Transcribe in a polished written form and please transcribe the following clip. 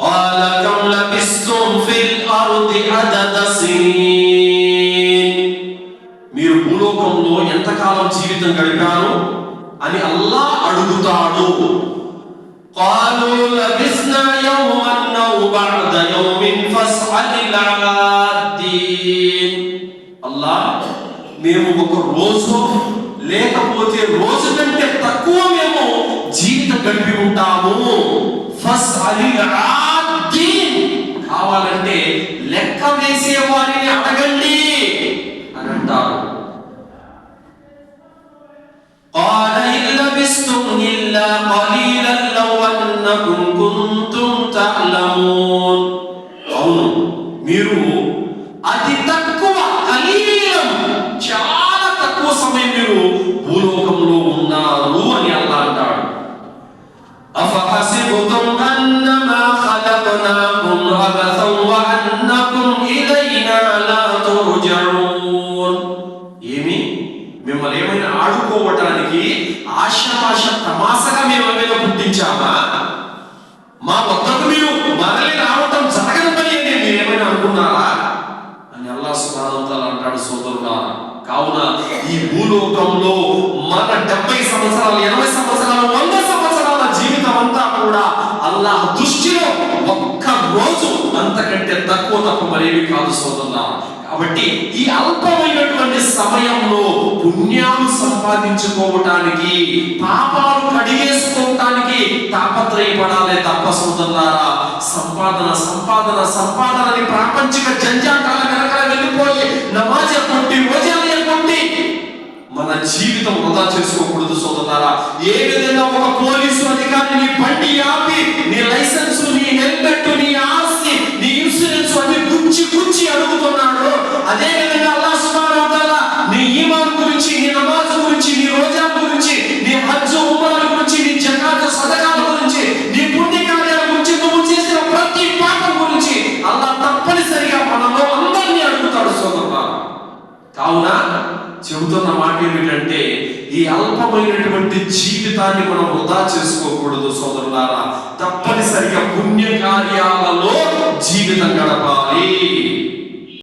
قال كم لبثتم في الأرض عدد سنين మీరు భూలోకంలో ఎంతకాలం జీవితం గడిపారు అని అల్లాహ్ అడుగుతాడు. قالوا لبثنا يوما أو بعض يوم فاسأل العادين. అల్లాహ్ మేము ఒక రోజు లేకపోతే రోజు కంటే తక్కువ మేము జీవితం గడిపి ఉంటాము. ఫస్అలిల్ ఆద్దీన్, కావాలంటే లెక్క వేసే వారిని అడగండి అని అంటారు. قال إن لبثتم إلا قليلا لو أنكم كنتم تعلمون. అవును, మీరు అతి తక్కువ కలీలం, చాలా తక్కువ సమయం మీరు భూలోకంలో ఉన్నారు అని అల్లాహ్ అంటాడు. అఫహసిబతుం అన్నమా ఖలక్నాకుం అబథం వఅన్నకుం ఇలైనా లా తుర్జఊన్. ఏమి మిమ్మల్ని ఏమైనా ఆడుకోవటానికి ఆశపాశ తమాసగా మేము ఏమైనా పుట్టించామా? మా వద్దకు మీరు మరలి రావటం జరగని పని అని మీరు ఏమైనా అనుకున్నారా అని అల్లాహ్ సుబ్హానహు వ తఆలా అంటాడు. సోదరులారా, కావున ఈ భూలోకంలో మన 70 సంవత్సరాలు, 80 సంవత్సరాలు, 100 సంవత్సరాల జీవితం అంతా కూడా అల్లాహ్ దృష్టిలో ఒక్క రోజు అంతకంటే తక్కువ తప్ప మరేమి కాదు సోదరులారా. కాబట్టి ఈ అల్పమైనటువంటి సమయంలో పుణ్యాలు సంపాదించుకోవటానికి, పాపాలు కడిగేసుకోవటానికి తాపత్రయపడాలే తప్ప సోదరులారా, సంపాదన సంపాదన సంపాదనని ప్రాపంచిక జంజాటాల వెనకాల వెళ్ళిపోయి నమాజ్ కొట్టి రోజాలు కొట్టి మన జీవితం వృధా చేసుకోకూడదు సోదరులారా. ఏ విధంగా ఒక పోలీసు అధికారి నీ బండి ఆపి నీ లైసెన్స్, నీ హెల్మెట్, నీ ఆస్తి, నీ ఇన్సూరెన్స్ అన్ని గుచ్చి అడుగుతున్నాడు, అదే విధంగా అల్లాహ్ సుబ్హానహు వ తఆలా నీ ఈమాన్ గురించి, నీ నమాజ్ గురించి, నీ రోజా గురించి, నీ హజ్ ఉమ్రాల గురించి, నీ జకాత్ సదకాల గురించి, నీ పుణ్య కార్యాల గురించి, నువ్వు చేసిన ప్రతి పాపం గురించి అల్లాహ్ తప్పనిసరిగా మనలో అందరినీ అడుగుతాడు సోదరులారా. కావున చెబుతున్న మాట ఏమిటంటే, ఈ అల్పమైనటువంటి జీవితాన్ని మనం వృధా చేసుకోకూడదు సోదరులారా. తప్పనిసరిగా పుణ్య కార్యాలలో జీవితం గడపాలి.